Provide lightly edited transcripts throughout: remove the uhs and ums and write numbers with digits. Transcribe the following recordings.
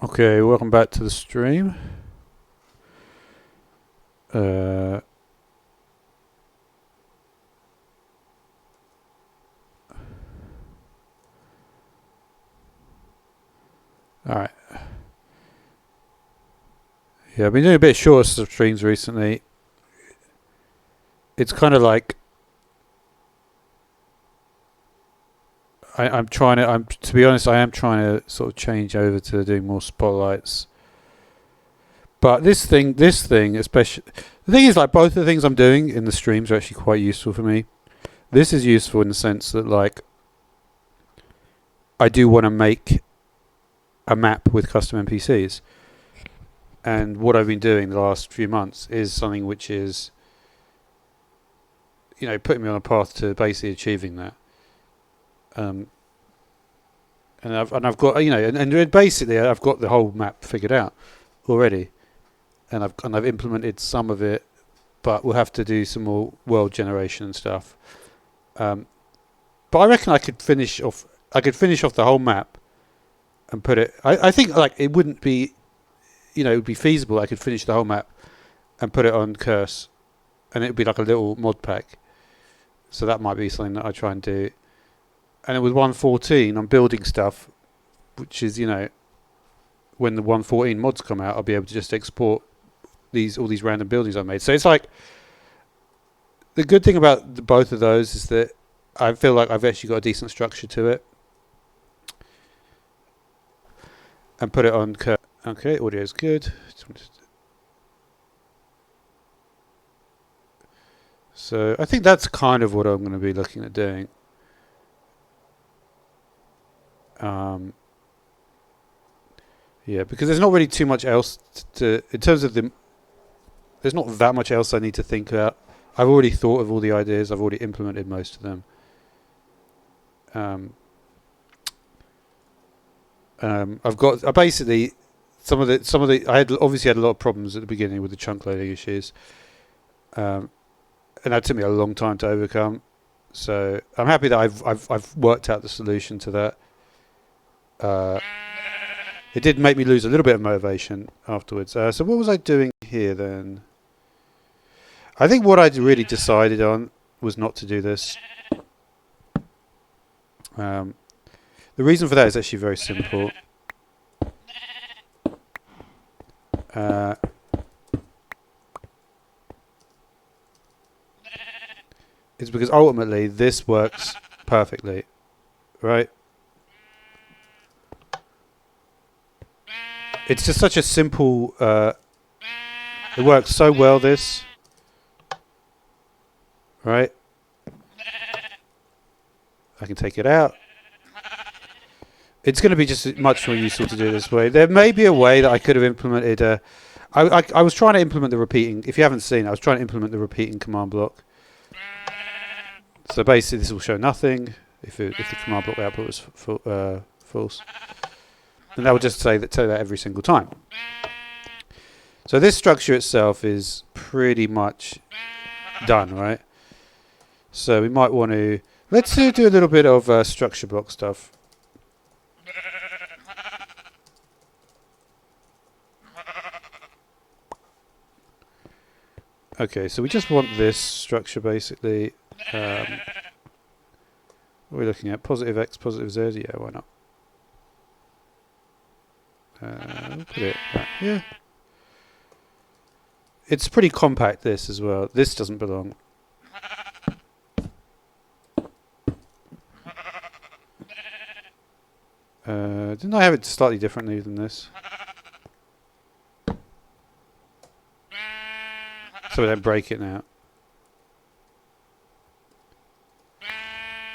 Okay, welcome back to the stream. Alright. Yeah, I've been doing a bit shorter streams recently. It's kind of like to be honest, I am trying to sort of change over to doing more spotlights. But this thing especially, the thing is, like, both the things I'm doing in the streams are actually quite useful for me. This is useful in the sense that, like, I do want to make a map with custom NPCs. And what I've been doing the last few months is something which is, putting me on a path to basically achieving that. And I've got, and basically I've got the whole map figured out already, and I've implemented some of it, but we'll have to do some more world generation and stuff. But I reckon I could finish off the whole map and put it. I think, like, it wouldn't be, it would be feasible. I could finish the whole map and put it on Curse, and it would be like a little mod pack. So that might be something that I try and do. And with 1.14, I'm building stuff, which is, when the 1.14 mods come out, I'll be able to just export all these random buildings I made. So it's like, the good thing about both of those is that I feel like I've actually got a decent structure to it. And put it on. Okay, audio is good. So I think that's kind of what I'm going to be looking at doing. Yeah, because there's not really too much else in terms of there's not that much else I need to think about. I've already thought of all the ideas. I've already implemented most of them. I've got basically some of the I obviously had a lot of problems at the beginning with the chunk loading issues, and that took me a long time to overcome. So I'm happy that I've worked out the solution to that. It did make me lose a little bit of motivation afterwards. So what was I doing here then? I think what I'd really decided on was not to do this. The reason for that is actually very simple. It's because ultimately this works perfectly, right? It's just such a simple. It works so well. This, right? I can take it out. It's going to be just much more useful to do it this way. There may be a way that I could have implemented. I was trying to implement the repeating. If you haven't seen, I was trying to implement the repeating command block. So basically, this will show nothing if the command block output was false, and that will just tell that every single time. So this structure itself is pretty much done, right? So we might want to let's do a little bit of structure block stuff. Okay, so we just want this structure basically. What are we looking at? Positive X, positive Z? Yeah, why not? We'll put it back here. It's pretty compact, this as well. This doesn't belong. Didn't I have it slightly differently than this? So we don't break it now.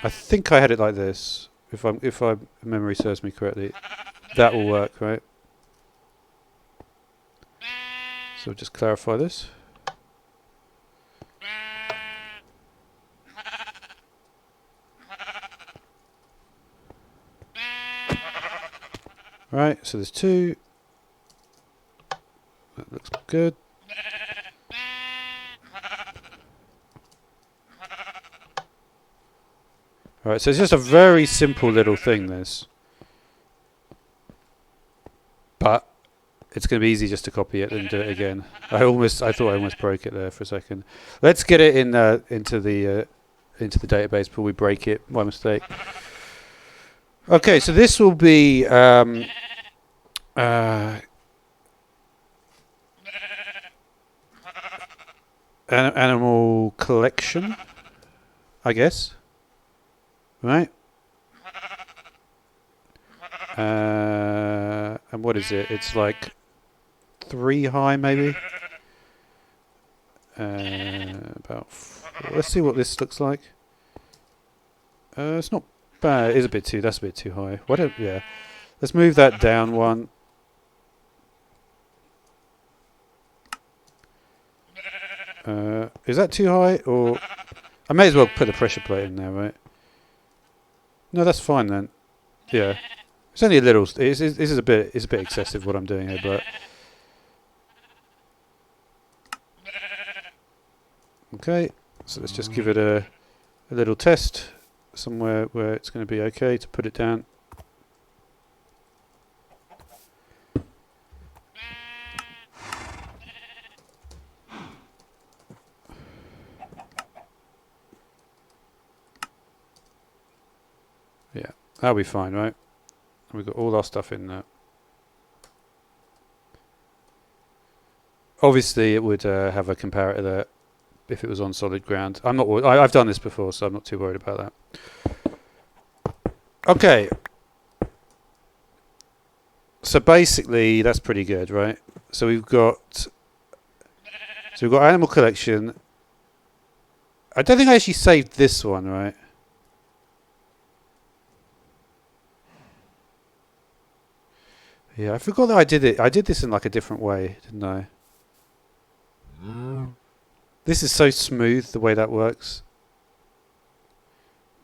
I think I had it like this. If memory serves me correctly, that will work, right? So we'll just clarify this. Right, so there's two. That looks good. Alright, so it's just a very simple little thing, this. but it's going to be easy just to copy it and do it again. I thought I almost broke it there for a second. Let's get it in into the database before we break it by mistake. Okay, so this will be animal collection, I guess. Right? And what is it? It's like 3 high, maybe. Let's see what this looks like. It's not bad. It is a bit too. That's a bit too high. Yeah. Let's move that down one. Is that too high, or I may as well put the pressure plate in there, right? No, that's fine then. Yeah, it's only a little. This is a bit. It's a bit excessive what I'm doing here, but okay. So let's just give it a little test somewhere where it's going to be okay to put it down. Yeah, that'll be fine, right? We've got all our stuff in there. Obviously, it would have a comparator there if it was on solid ground. I've done this before, so I'm not too worried about that. Okay. So basically, that's pretty good, right? So we've got animal collection. I don't think I actually saved this one, right? Yeah, I forgot that I did it. I did this in like a different way, didn't I? This is so smooth the way that works.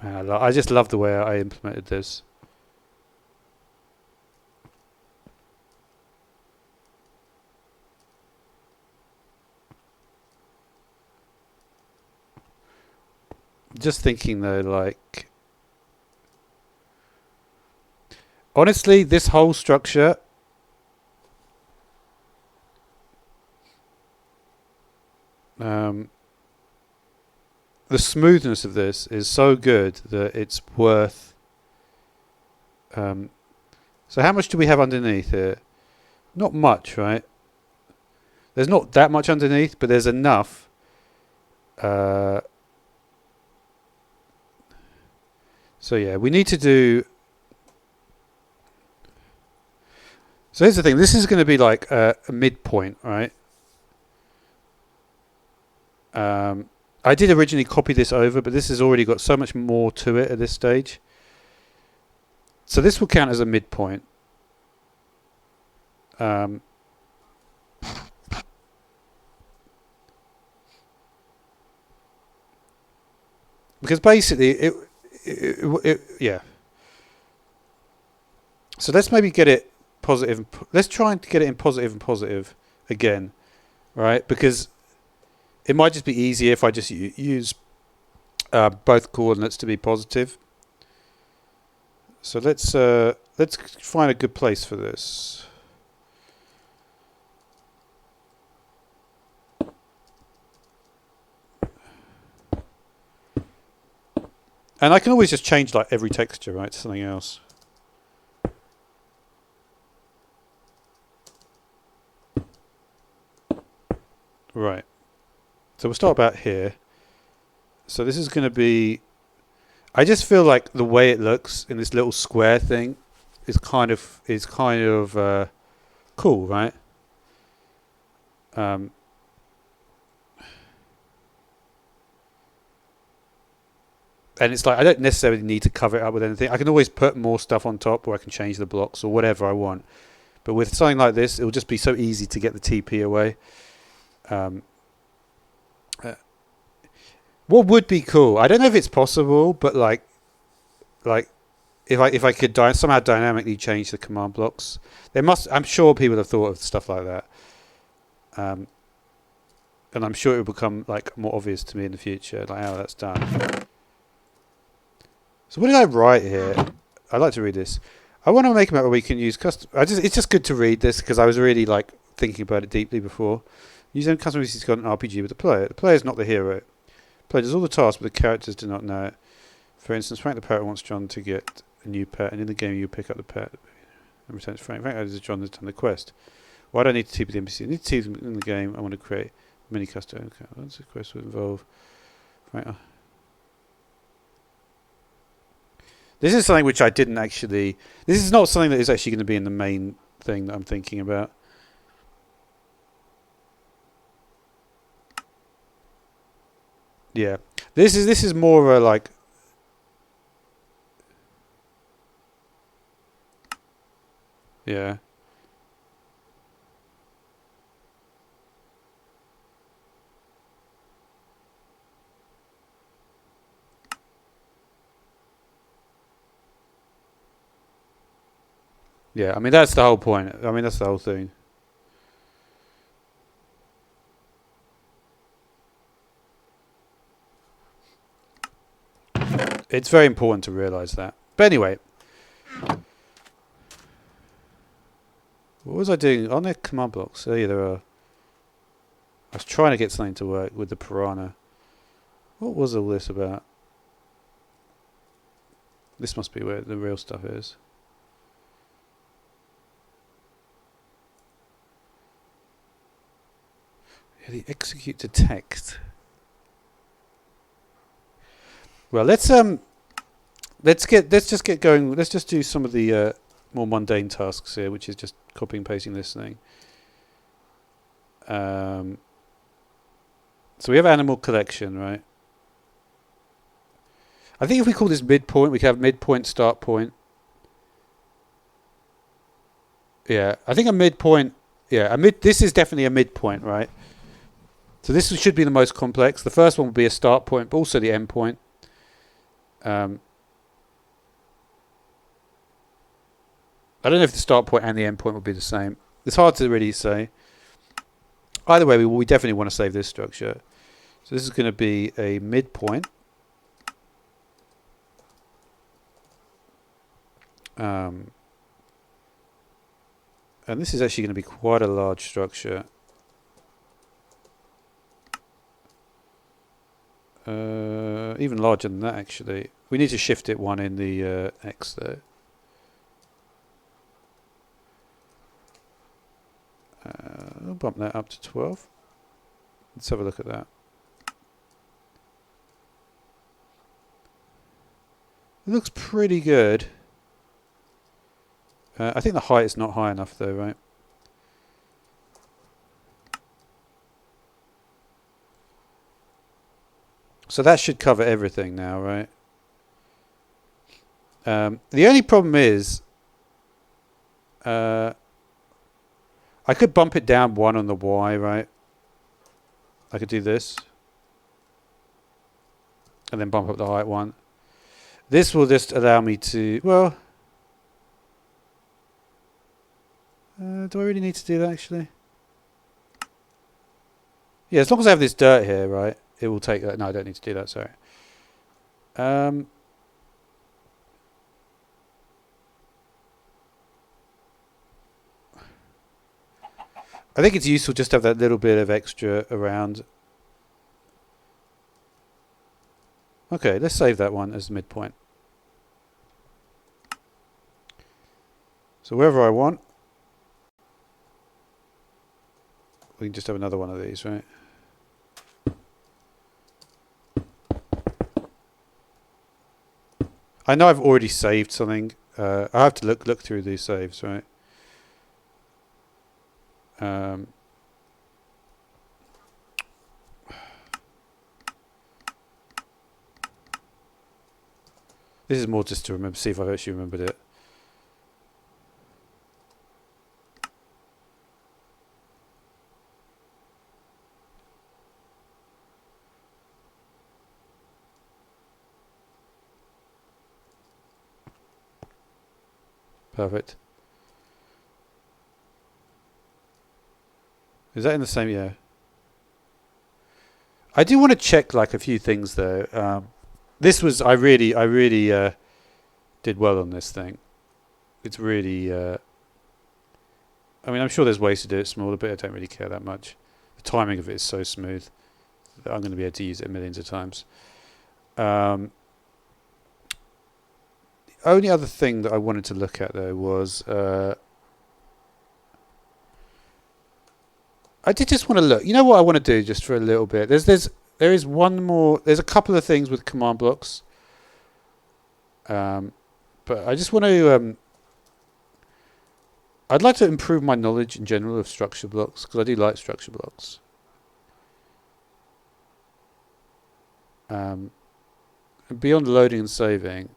Man, I just love the way I implemented this. Just thinking though, like, honestly, this whole structure, the smoothness of this is so good that it's worth. So how much do we have underneath here? Not much, right? There's not that much underneath, but there's enough. So yeah, we need to do. So here's the thing. This is going to be like a midpoint, right? I did originally copy this over, but this has already got so much more to it at this stage. So this will count as a midpoint. Because basically, yeah. So let's maybe get it positive. Let's try and get it in positive and positive again, right? Because it might just be easier if I just use both coordinates to be positive. So let's find a good place for this. And I can always just change like every texture, right, to something else. Right. So we'll start about here. So this is going to be. I just feel like the way it looks in this little square thing is kind of cool, right? And it's like I don't necessarily need to cover it up with anything. I can always put more stuff on top, or I can change the blocks or whatever I want. But with something like this, it will just be so easy to get the TP away. What would be cool? I don't know if it's possible, but like if I could somehow dynamically change the command blocks, I'm sure people have thought of stuff like that. And I'm sure it will become like more obvious to me in the future, like how that's done. So what did I write here? I'd like to read this. I want to make a map where we can use custom. It's just good to read this because I was really like thinking about it deeply before. Using custom has got an RPG with the player. The player is not the hero. The player does all the tasks, but the characters do not know it. For instance, Frank the parrot wants John to get a new pet, and in the game you pick up the pet and return to Frank. Frank knows John has done the quest. Why do I need to TP the NPC? I need to TP them in the game. I want to create mini custom. Okay, that's a quest will involve. Right. This is something which I didn't actually. This is not something that is actually going to be in the main thing that I'm thinking about. Yeah, this is more of a like. Yeah. Yeah, I mean that's the whole point. I mean that's the whole thing. It's very important to realise that. But anyway, what was I doing on the command blocks? Oh yeah, there are. I was trying to get something to work with the piranha. What was all this about? This must be where the real stuff is. Yeah, the execute to text. Well, let's just get going. Let's just do some of the more mundane tasks here, which is just copying and pasting listening. So we have animal collection, right? I think if we call this midpoint, we can have midpoint, start point. Yeah, I think a midpoint. Yeah, this is definitely a midpoint, right? So this should be the most complex. The first one will be a start point, but also the end point. I don't know if the start point and the end point will be the same. It's hard to really say. Either way, we definitely want to save this structure. So this is going to be a midpoint. And this is actually going to be quite a large structure. Even larger than that, actually. We need to shift it one in the X, though. I'll bump that up to 12. Let's have a look at that. It looks pretty good. I think the height is not high enough, though, right? So that should cover everything now, right? The only problem is I could bump it down one on the Y, right? I could do this. And then bump up the height one. This will just allow me to, well... do I really need to do that, actually? Yeah, as long as I have this dirt here, right? It will take that. No, I don't need to do that, sorry. I think it's useful just to have that little bit of extra around. Okay, let's save that one as the midpoint. So wherever I want, we can just have another one of these, right? I know I've already saved something. I have to look through these saves, right? This is more just to remember, see if I've actually remembered it. Perfect. Is that in the same? Yeah. I do want to check like a few things though. This was I really did well on this thing. it's really. I mean, I'm sure there's ways to do it smaller, but I don't really care that much. The timing of it is so smooth that I'm going to be able to use it millions of times. The only other thing that I wanted to look at though was I did just want to look. You know what I want to do just for a little bit. There is one more. There's a couple of things with command blocks, but I just want to. I'd like to improve my knowledge in general of structure blocks because I do like structure blocks. And beyond loading and saving.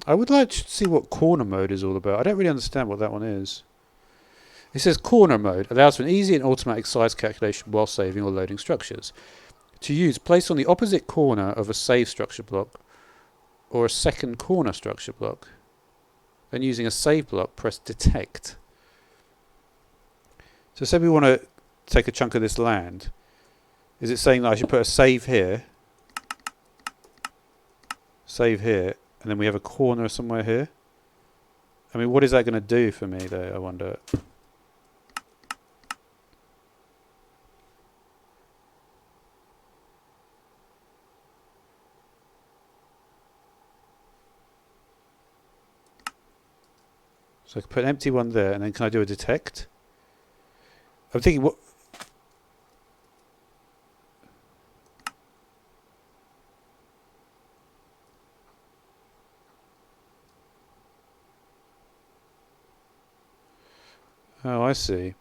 I would like to see what corner mode is all about. I don't really understand what that one is. It says corner mode allows for an easy and automatic size calculation while saving or loading structures. To use, place on the opposite corner of a save structure block or a second corner structure block. Then using a save block, press detect. So say we want to take a chunk of this land. Is it saying that I should put a save here, and then we have a corner somewhere here? I mean, what is that going to do for me though, I wonder? So I can put an empty one there, and then can I do a detect? I'm thinking what... Oh, I see.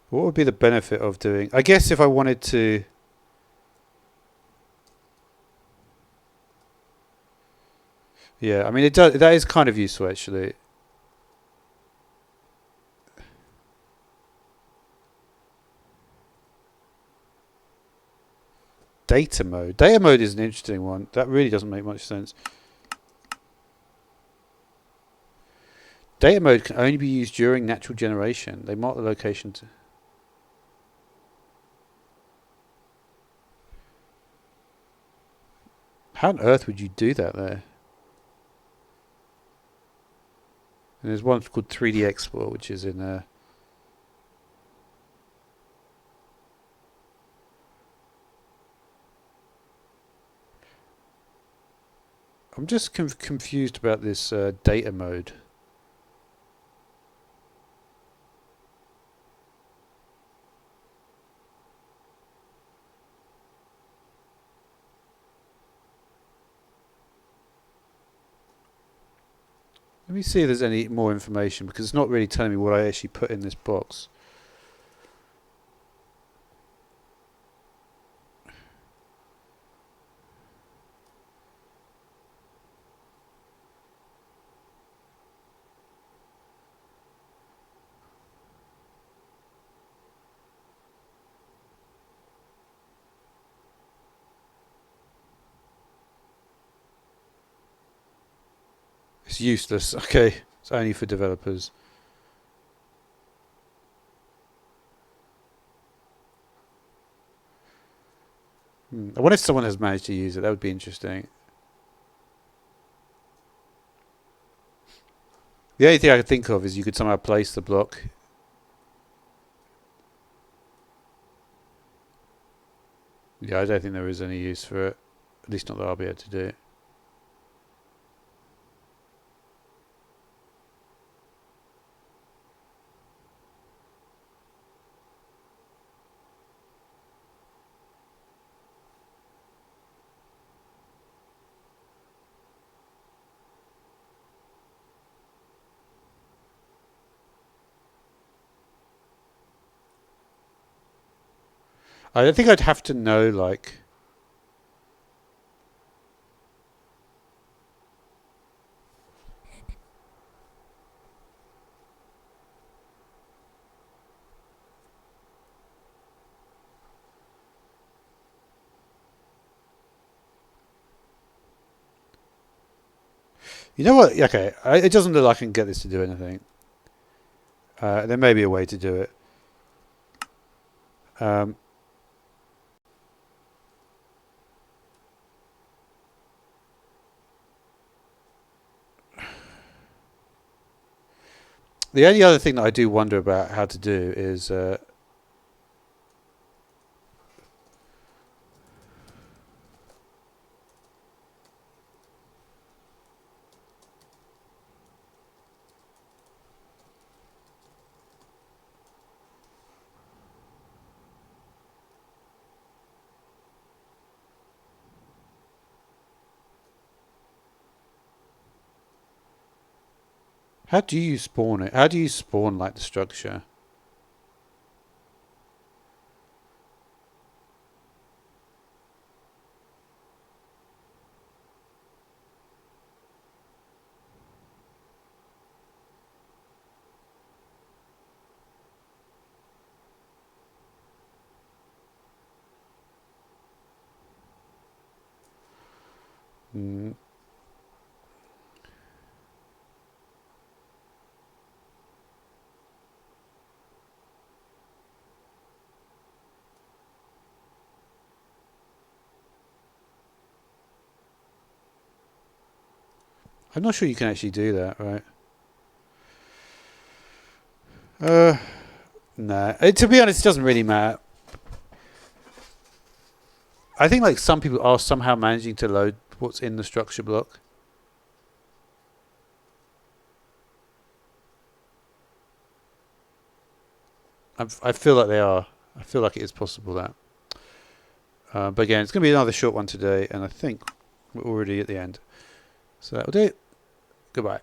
What would be the benefit of doing... I guess if I wanted to... Yeah, I mean, it does. That is kind of useful, actually. Data mode. Data mode is an interesting one. That really doesn't make much sense. Data mode can only be used during natural generation. They mark the location to... How on earth would you do that there? And there's one called 3D Export, which is in there. I'm just confused about this data mode. Let me see if there's any more information, because it's not really telling me what I actually put in this box. It's useless. Okay, it's only for developers. I wonder if someone has managed to use it. That would be interesting. The only thing I could think of is you could somehow place the block. Yeah, I don't think there is any use for it. At least not that I'll be able to do it. I think I'd have to know, like, you know what? Okay, it doesn't look like I can get this to do anything. There may be a way to do it. Um, the only other thing that I do wonder about how to do is how do you spawn it? How do you spawn, like, the structure? Mm, I'm not sure you can actually do that, right? No. To be honest, it doesn't really matter. I think, like, some people are somehow managing to load what's in the structure block. I feel like they are. I feel like it is possible that. But again, it's going to be another short one today, and I think we're already at the end. So that'll do it. Goodbye.